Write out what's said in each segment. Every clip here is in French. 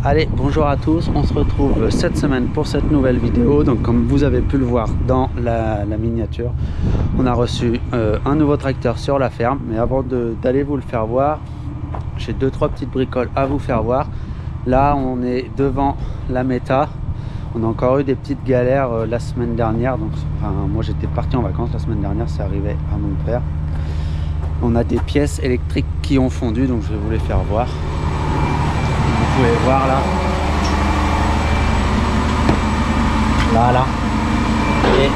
Allez, bonjour à tous, on se retrouve cette semaine pour cette nouvelle vidéo. Donc comme vous avez pu le voir dans la miniature, on a reçu un nouveau tracteur sur la ferme. Mais avant d'aller vous le faire voir, j'ai 2-3 petites bricoles à vous faire voir. Là on est devant la Meta. On a encore eu des petites galères la semaine dernière. Donc, moi j'étais parti en vacances la semaine dernière, c'est arrivé à mon père. On a des pièces électriques qui ont fondu, donc je vais vous les faire voir. Vous pouvez voir là, et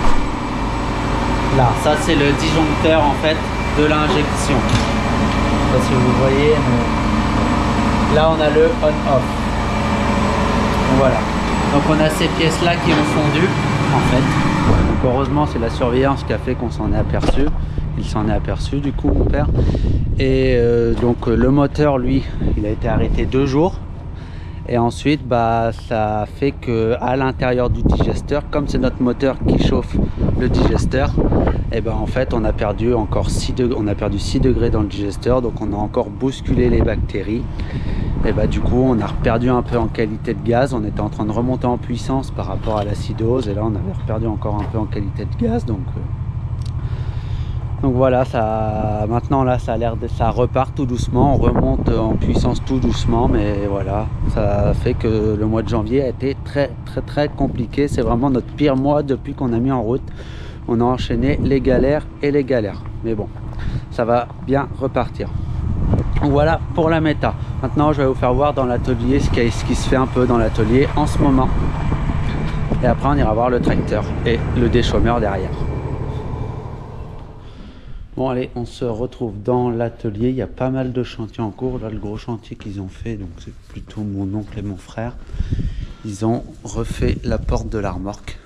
là, ça c'est le disjoncteur en fait de l'injection. Je sais pas si vous voyez, mais là on a le on-off. Voilà. Donc on a ces pièces là qui ont fondu en fait. Donc heureusement c'est la surveillance qui a fait qu'on s'en est aperçu. Il s'en est aperçu du coup mon père. Et donc le moteur lui, il a été arrêté 2 jours. Et ensuite, ça fait que à l'intérieur du digesteur, comme c'est notre moteur qui chauffe le digesteur, et en fait, on a perdu encore 6 degrés, on a perdu 6 degrés dans le digesteur, donc on a encore bousculé les bactéries. Et du coup, on a perdu un peu en qualité de gaz. On était en train de remonter en puissance par rapport à l'acidose, et là, on avait perdu encore un peu en qualité de gaz. Donc voilà, maintenant là ça repart tout doucement, on remonte en puissance tout doucement, mais voilà, ça fait que le mois de janvier a été très compliqué. C'est vraiment notre pire mois depuis qu'on a mis en route. On a enchaîné les galères et les galères, mais bon, ça va bien repartir. Donc voilà pour la Meta. Maintenant je vais vous faire voir dans l'atelier ce qui se fait un peu dans l'atelier en ce moment. Et après on ira voir le tracteur et le déchômeur derrière. Bon allez, on se retrouve dans l'atelier. Il y a pas mal de chantiers en cours. Là, le gros chantier qu'ils ont fait, donc c'est plutôt mon oncle et mon frère. Ils ont refait la porte de la remorque.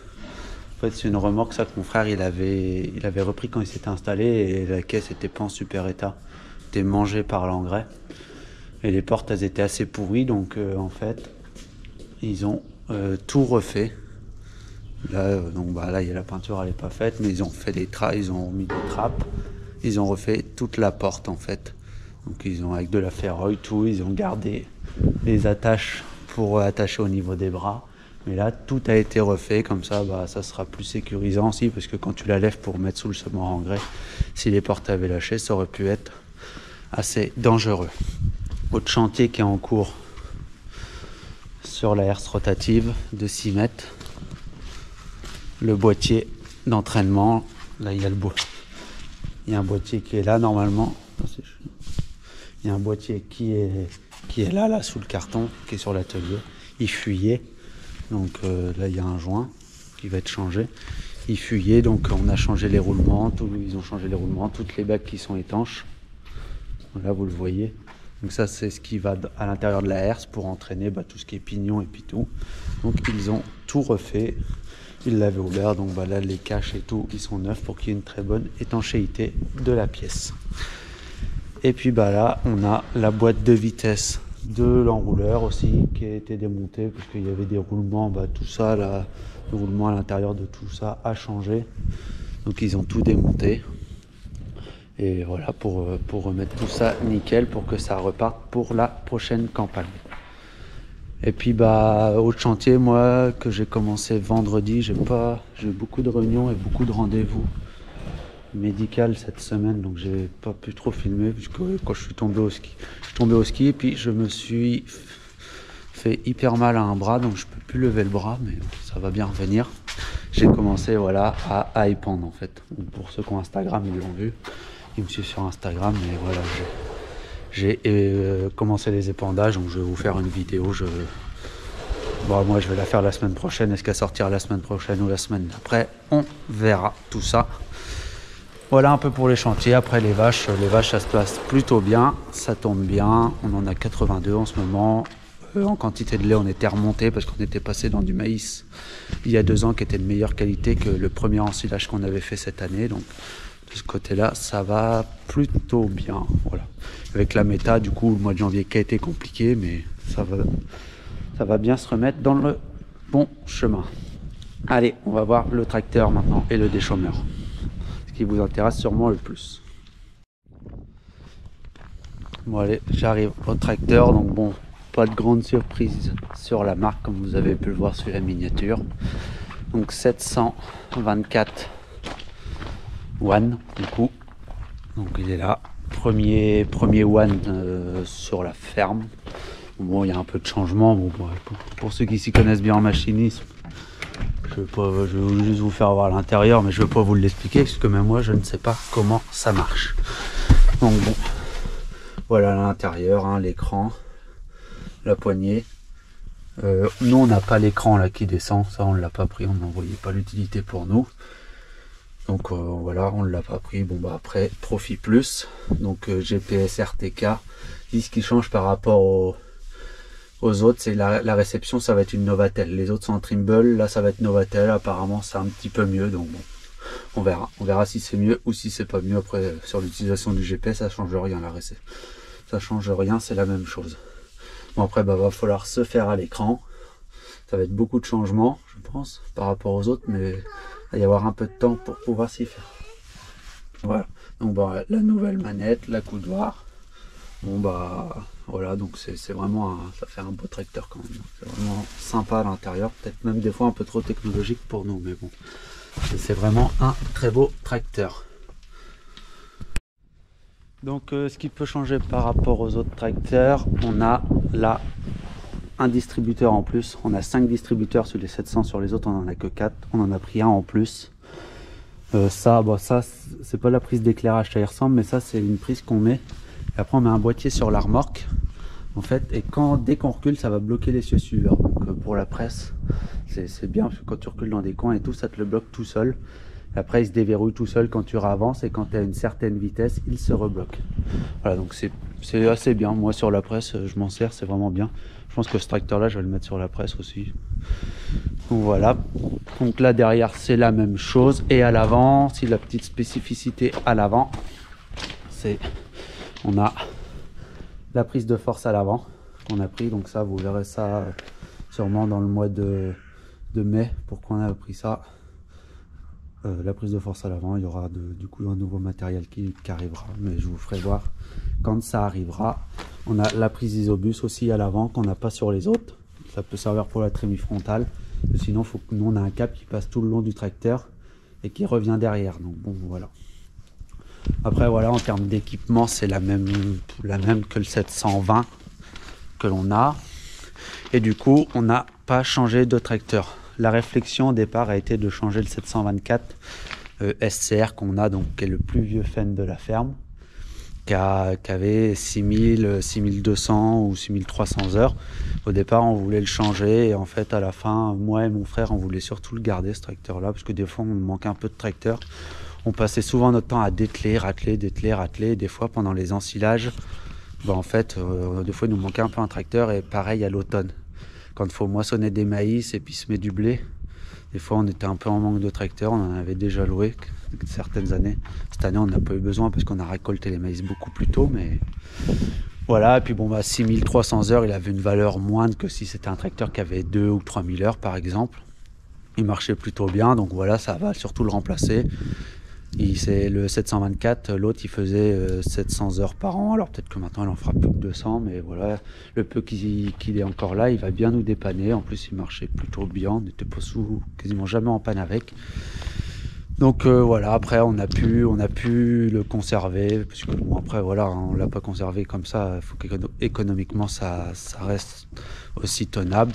En fait, c'est une remorque ça que mon frère il avait repris quand il s'était installé, et la caisse était pas en super état. Était mangée par l'engrais. Et les portes elles étaient assez pourries, donc en fait ils ont tout refait. Là, là il y a la peinture, elle n'est pas faite, mais ils ont fait ils ont mis des trappes. Ils ont refait toute la porte en fait. Donc ils ont avec de la ferraille tout, ils ont gardé les attaches pour attacher au niveau des bras. Mais là tout a été refait, comme ça ça sera plus sécurisant aussi, parce que quand tu la lèves pour mettre sous le semoir en grès, si les portes avaient lâché, ça aurait pu être assez dangereux. Autre chantier qui est en cours sur la herse rotative de 6 mètres. Le boîtier d'entraînement, là il y a il y a un boîtier qui est là normalement. Il y a un boîtier qui est là sous le carton, qui est sur l'atelier. Il fuyait, donc là il y a un joint qui va être changé. Il fuyait, donc on a changé les roulements, ils ont changé les roulements, toutes les bagues qui sont étanches. Là vous le voyez. Donc ça c'est ce qui va à l'intérieur de la herse pour entraîner tout ce qui est pignon et puis tout. Donc ils ont tout refait. Ils l'avaient ouvert, donc là les caches et tout ils sont neufs pour qu'il y ait une très bonne étanchéité de la pièce. Et puis là on a la boîte de vitesse de l'enrouleur aussi qui a été démontée, parce qu'il y avait des roulements, tout ça là, le roulement à l'intérieur de tout ça a changé, donc ils ont tout démonté. Et voilà pour remettre tout ça nickel, pour que ça reparte pour la prochaine campagne. Et puis autre chantier, moi, que j'ai commencé vendredi, j'ai eu beaucoup de réunions et beaucoup de rendez-vous médicaux cette semaine, donc j'ai pas pu trop filmer, puisque quand je suis tombé au ski, et puis je me suis fait hyper mal à un bras, donc je peux plus lever le bras, mais ça va bien revenir. J'ai commencé à épandre en fait. Donc, pour ceux qui ont Instagram, ils l'ont vu, ils me suivent sur Instagram, mais voilà, j'ai commencé les épandages, donc je vais vous faire une vidéo. Moi je vais la faire la semaine prochaine. Est-ce qu'elle sortira la semaine prochaine ou la semaine d'après? On verra tout ça. Voilà un peu pour les chantiers. Après les vaches ça se passe plutôt bien, ça tombe bien. On en a 82 en ce moment. En quantité de lait on était remonté, parce qu'on était passé dans du maïs il y a 2 ans qui était de meilleure qualité que le premier ensilage qu'on avait fait cette année. Donc de ce côté-là, ça va plutôt bien. Voilà. Avec la Meta, du coup, le mois de janvier qui a été compliqué, mais ça va bien se remettre dans le bon chemin. Allez, on va voir le tracteur maintenant et le déchômeur, ce qui vous intéresse sûrement le plus. Bon allez, j'arrive au tracteur, donc bon, pas de grande surprise sur la marque comme vous avez pu le voir sur la miniature. Donc 724 One du coup. Donc il est là. Premier One sur la ferme. Bon, il y a un peu de changement. Bon, pour ceux qui s'y connaissent bien en machinisme, je vais juste vous faire voir l'intérieur, mais je ne vais pas vous l'expliquer parce que même moi je ne sais pas comment ça marche. Donc bon, voilà l'intérieur, hein, l'écran, la poignée. Nous on n'a pas l'écran là qui descend, ça on l'a pas pris, on n'en voyait pas l'utilité pour nous. Donc voilà, on ne l'a pas pris. Bon bah après Profit Plus, donc GPS RTK. Ce qui change par rapport aux autres, c'est la réception, ça va être une Novatel. Les autres sont en Trimble, là ça va être Novatel. Apparemment c'est un petit peu mieux, donc bon, on verra si c'est mieux ou si c'est pas mieux. Après sur l'utilisation du GPS, ça change rien, la réception, ça change rien, c'est la même chose. Bon après bah va falloir se faire à l'écran. Ça va être beaucoup de changements, je pense, par rapport aux autres, mais il va y avoir un peu de temps pour pouvoir s'y faire. Voilà, donc bah, la nouvelle manette, la coudoir. Bon bah voilà, donc c'est vraiment ça fait un beau tracteur quand même. C'est vraiment sympa à l'intérieur, peut-être même des fois un peu trop technologique pour nous, mais bon, c'est vraiment un très beau tracteur. Donc ce qui peut changer par rapport aux autres tracteurs, on a là un distributeur en plus. On a 5 distributeurs sur les 700, sur les autres on en a que 4. On en a pris un en plus. Ça c'est pas la prise d'éclairage, ça y ressemble, mais ça c'est une prise qu'on met. Et après on met un boîtier sur la remorque en fait, et dès qu'on recule ça va bloquer l'essieu suiveur. Donc pour la presse c'est bien, parce que quand tu recules dans des coins et tout, ça te le bloque tout seul. Et après il se déverrouille tout seul quand tu avances, et quand tu es à une certaine vitesse il se rebloque. Voilà, donc c'est assez bien. Moi sur la presse je m'en sers, c'est vraiment bien. Je pense que ce tracteur là je vais le mettre sur la presse aussi. Donc voilà, donc là derrière c'est la même chose, et à l'avant, si la petite spécificité à l'avant, c'est on a la prise de force à l'avant qu'on a pris. Donc ça vous verrez ça sûrement dans le mois de mai, pourquoi on a pris ça. La prise de force à l'avant, il y aura du coup un nouveau matériel qui arrivera, mais je vous ferai voir quand ça arrivera. On a la prise Isobus aussi à l'avant qu'on n'a pas sur les autres. Ça peut servir pour la trémie frontale, sinon faut que nous on a un câble qui passe tout le long du tracteur et qui revient derrière. Donc bon voilà. Après voilà, en termes d'équipement c'est la même que le 720 que l'on a, et du coup on n'a pas changé de tracteur. La réflexion au départ a été de changer le 724 SCR qu'on a, donc qui est le plus vieux Fendt de la ferme, qui avait 6000, 6200 ou 6300 heures. Au départ on voulait le changer, et en fait à la fin moi et mon frère on voulait surtout le garder, ce tracteur là, parce que des fois on manquait un peu de tracteur. On passait souvent notre temps à dételer, racler, dételer, racler. Des fois pendant les ensilages, bah en fait des fois il nous manquait un peu un tracteur. Et pareil à l'automne, quand il faut moissonner des maïs et puis semer du blé, des fois on était un peu en manque de tracteur. On en avait déjà loué certaines années. Cette année on n'a pas eu besoin parce qu'on a récolté les maïs beaucoup plus tôt, mais voilà. Et puis bon bah 6300 heures, il avait une valeur moindre que si c'était un tracteur qui avait 2 ou 3000 heures par exemple. Il marchait plutôt bien, donc voilà, ça va surtout le remplacer. C'est le 724, l'autre il faisait 700 heures par an, alors peut-être que maintenant il en fera plus que 200, mais voilà, le peu qu'il est encore là, il va bien nous dépanner. En plus il marchait plutôt bien, on n'était pas quasiment jamais en panne avec. Donc voilà, après on a pu le conserver, parce que bon, après voilà, on l'a pas conservé comme ça, il faut qu'économiquement ça reste aussi tenable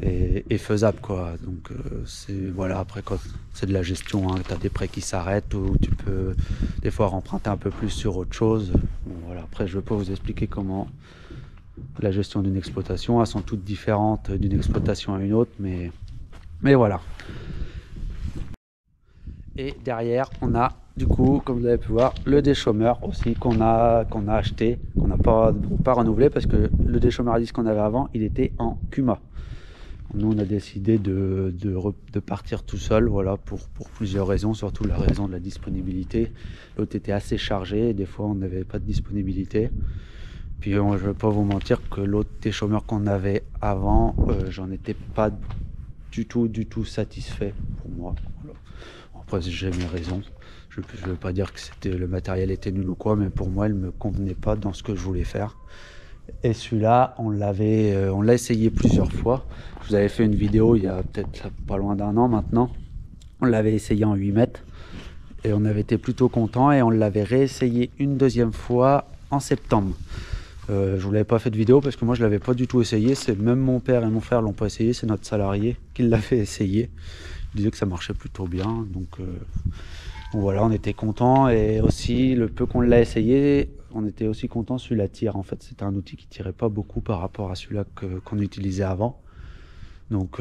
et faisable quoi. Donc c'est voilà, après quand c'est de la gestion, hein, tu as des prêts qui s'arrêtent, ou tu peux des fois emprunter un peu plus sur autre chose. Bon, voilà, après je ne vais pas vous expliquer comment la gestion d'une exploitation, elles sont toutes différentes d'une exploitation à une autre, mais voilà. Et derrière on a du coup, comme vous avez pu voir, le déchômeur aussi qu'on a acheté, qu'on n'a pas renouvelé, parce que le déchômeur à disque qu'on avait avant il était en Kuma. Nous on a décidé de partir tout seul, voilà, pour plusieurs raisons, surtout la raison de la disponibilité. L'autre était assez chargé et des fois on n'avait pas de disponibilité. Puis je ne vais pas vous mentir que l'autre déchômeur qu'on avait avant, j'en étais pas du tout satisfait pour moi. Voilà. Après j'ai mes raisons, je ne veux pas dire que le matériel était nul ou quoi, mais pour moi il ne me convenait pas dans ce que je voulais faire. Et celui-là, on l'a essayé plusieurs fois. Je vous avais fait une vidéo il y a peut-être pas loin d'un an maintenant. On l'avait essayé en 8 mètres et on avait été plutôt content, et on l'avait réessayé une deuxième fois en septembre. Je vous l'avais pas fait de vidéo parce que moi je l'avais pas du tout essayé. C'est même mon père et mon frère l'ont pas essayé. C'est notre salarié qui l'avait essayé. Il disait que ça marchait plutôt bien. Donc voilà, on était content, et aussi le peu qu'on l'a essayé, on était aussi content. Celui-là tire. En fait, c'était un outil qui tirait pas beaucoup par rapport à celui-là qu'on utilisait avant. Donc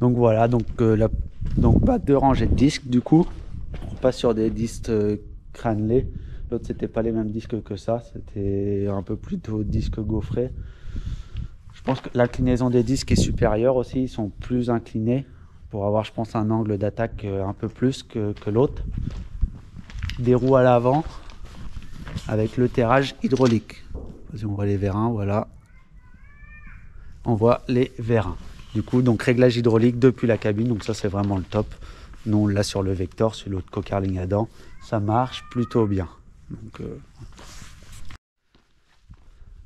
voilà. Donc deux rangées de disques. Du coup, on passe sur des disques Cranley. L'autre, c'était pas les mêmes disques que ça, c'était un peu plutôt disque gaufré. Je pense que l'inclinaison des disques est supérieure aussi, ils sont plus inclinés pour avoir, je pense, un angle d'attaque un peu plus que l'autre. Des roues à l'avant avec le terrage hydraulique. On voit les vérins, voilà. On voit les vérins. Du coup, donc réglage hydraulique depuis la cabine, donc ça c'est vraiment le top. Nous on l'a sur le Vector, sur l'autre Cocarling Adam, ça marche plutôt bien.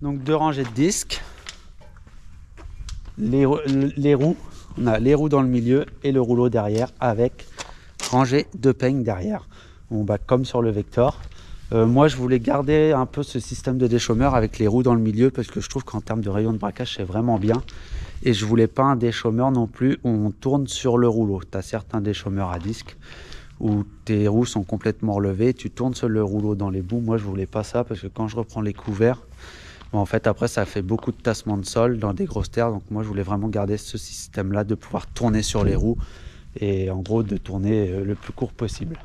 Donc deux rangées de disques, les roues, on a les roues dans le milieu et le rouleau derrière avec rangée de peignes derrière. Bon, comme sur le Vector. Moi je voulais garder un peu ce système de déchômeur avec les roues dans le milieu parce que je trouve qu'en termes de rayon de braquage c'est vraiment bien. Et je voulais pas un déchômeur non plus où on tourne sur le rouleau. Tu as certains déchômeurs à disque où tes roues sont complètement relevées, tu tournes sur le rouleau dans les bouts. Moi je voulais pas ça parce que quand je reprends les couverts, en fait après ça fait beaucoup de tassements de sol dans des grosses terres. Donc moi je voulais vraiment garder ce système là de pouvoir tourner sur les roues et en gros de tourner le plus court possible.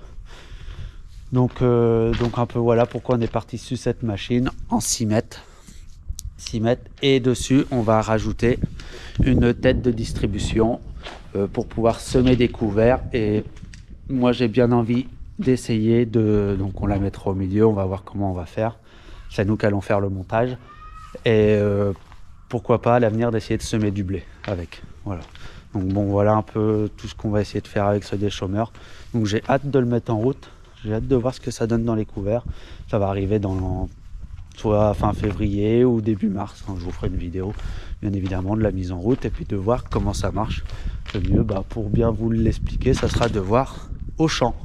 Donc un peu voilà pourquoi on est parti sur cette machine en 6 mètres. Et dessus on va rajouter une tête de distribution pour pouvoir semer des couverts. Et moi j'ai bien envie d'essayer donc on la mettra au milieu, on va voir comment on va faire. C'est nous qui allons faire le montage. Et pourquoi pas à l'avenir d'essayer de semer du blé avec. Voilà. Donc bon, voilà un peu tout ce qu'on va essayer de faire avec ce déchômeur. Donc j'ai hâte de le mettre en route. J'ai hâte de voir ce que ça donne dans les couverts. Ça va arriver soit fin février ou début mars. Je vous ferai une vidéo, bien évidemment, de la mise en route et puis de voir comment ça marche. Le mieux, pour bien vous l'expliquer, ça sera de voir au champ.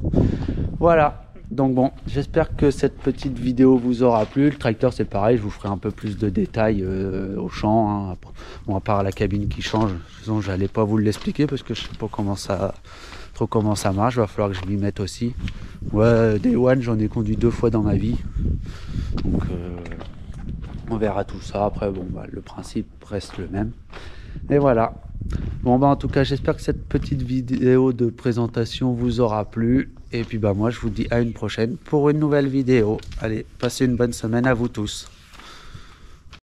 Voilà. Donc bon, j'espère que cette petite vidéo vous aura plu. Le tracteur c'est pareil, je vous ferai un peu plus de détails au champ. Bon, à part la cabine qui change, de toute façon j'allais pas vous l'expliquer parce que je sais pas comment ça marche. Il va falloir que je m'y mette aussi. Ouais, Day One j'en ai conduit 2 fois dans ma vie. Donc on verra tout ça. Après bon, le principe reste le même. Et voilà. Bon en tout cas j'espère que cette petite vidéo de présentation vous aura plu. Et puis moi je vous dis à une prochaine pour une nouvelle vidéo. Allez, passez une bonne semaine à vous tous.